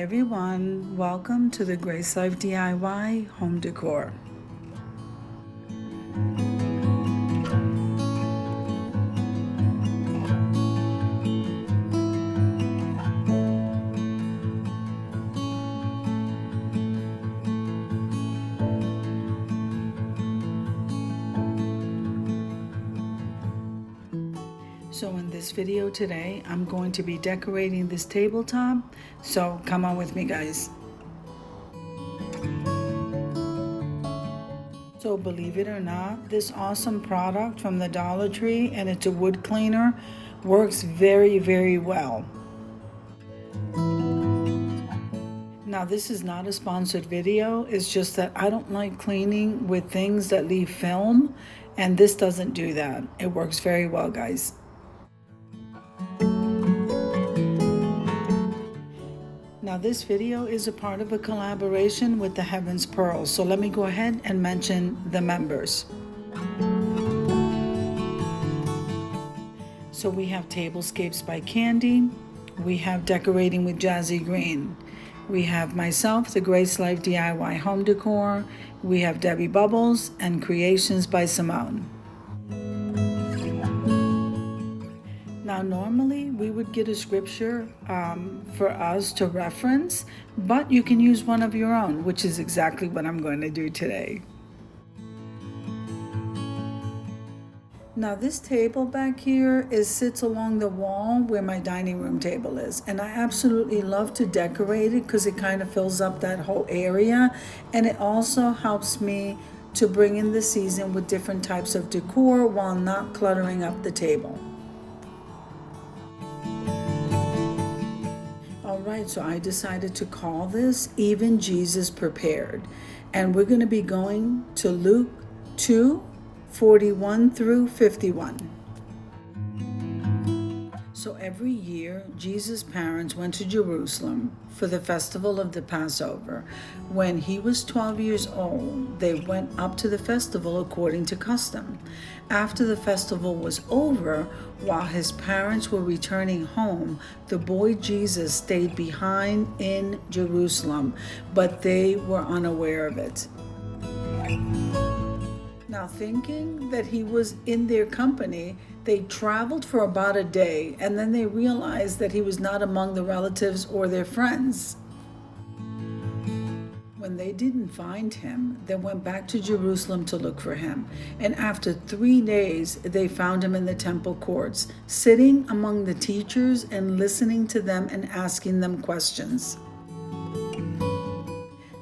everyone, welcome to the Grace Life DIY home decor. So in this video today, I'm going to be decorating this tabletop, so come on with me, guys. So believe it or not, this awesome product from the Dollar Tree, and it's a wood cleaner, works very, very well. Now this is not a sponsored video, it's just that I don't like cleaning with things that leave film, and this doesn't do that. It works very well, guys. Now this video is a part of a collaboration with the Heaven's Pearls, so let me go ahead and mention the members. So we have Tablescapes by Candy, we have Decorating with Jazzy Green, we have myself, the Grace Life DIY Home Decor, we have Debbie Bubbles, and Creations by Simone. Now normally we would get a scripture for us to reference, but you can use one of your own, which is exactly what I'm going to do today. Now this table back here sits along the wall where my dining room table is, and I absolutely love to decorate it because it kind of fills up that whole area, and it also helps me to bring in the season with different types of decor while not cluttering up the table. Alright, so I decided to call this Even Jesus Prepared, and we're going to be going to Luke 2:41 through 51. So every year, Jesus' parents went to Jerusalem for the festival of the Passover. When he was 12 years old, they went up to the festival according to custom. After the festival was over, while his parents were returning home, the boy Jesus stayed behind in Jerusalem, but they were unaware of it. Now, thinking that he was in their company, they traveled for about a day, and then they realized that he was not among the relatives or their friends. When they didn't find him, they went back to Jerusalem to look for him. And after 3 days, they found him in the temple courts, sitting among the teachers and listening to them and asking them questions.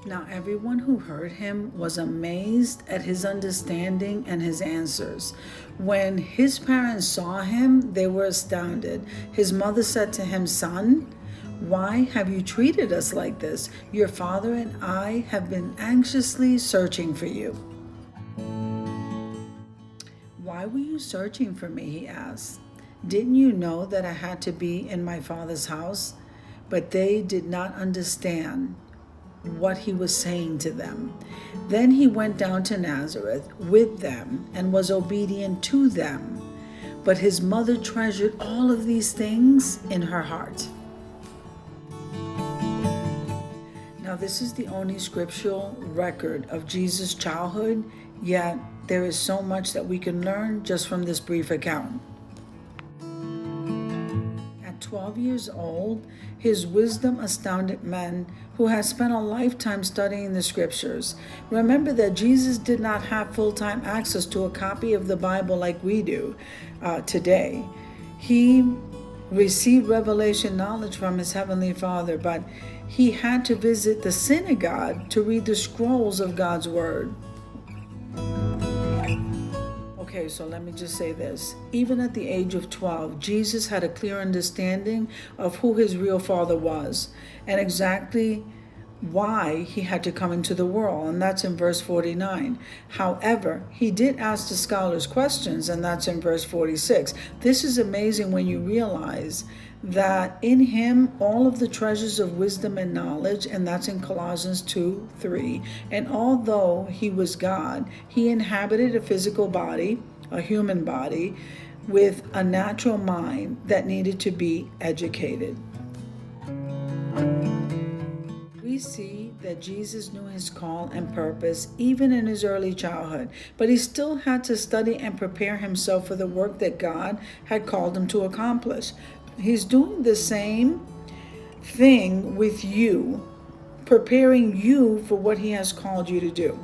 Now everyone who heard him was amazed at his understanding and his answers. When his parents saw him, they were astounded. His mother said to him, "Son, why have you treated us like this? Your father and I have been anxiously searching for you." "Why were you searching for me?" he asked. "Didn't you know that I had to be in my father's house?" But they did not understand what he was saying to them. Then he went down to Nazareth with them and was obedient to them. But his mother treasured all of these things in her heart. Now this is the only scriptural record of Jesus' childhood, yet there is so much that we can learn just from this brief account. At 12 years old, his wisdom astounded men who had spent a lifetime studying the scriptures. Remember that Jesus did not have full-time access to a copy of the Bible like we do today. He received revelation knowledge from his heavenly Father, but he had to visit the synagogue to read the scrolls of God's word. Okay, so let me just say this. Even at the age of 12, Jesus had a clear understanding of who his real father was and exactly why he had to come into the world, and that's in verse 49. However, he did ask the scholars questions, and that's in verse 46. This is amazing when you realize that in him all of the treasures of wisdom and knowledge, and that's in Colossians 2:3. And although he was God, he inhabited a physical body, a human body, with a natural mind that needed to be educated. we see that Jesus knew his call and purpose even in his early childhood, but he still had to study and prepare himself for the work that God had called him to accomplish. He's doing the same thing with you, preparing you for what he has called you to do.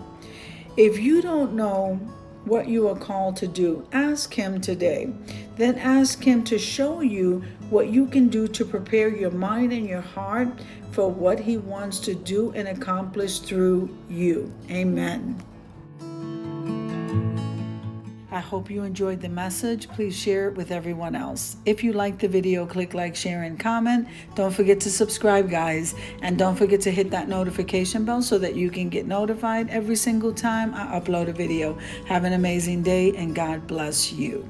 If you don't know what you are called to do, ask him today. Then ask him to show you what you can do to prepare your mind and your heart for what he wants to do and accomplish through you. Amen. I hope you enjoyed the message. Please share it with everyone else. If you like the video, click like, share, and comment. Don't forget to subscribe, guys. And don't forget to hit that notification bell so that you can get notified every single time I upload a video. Have an amazing day, and God bless you.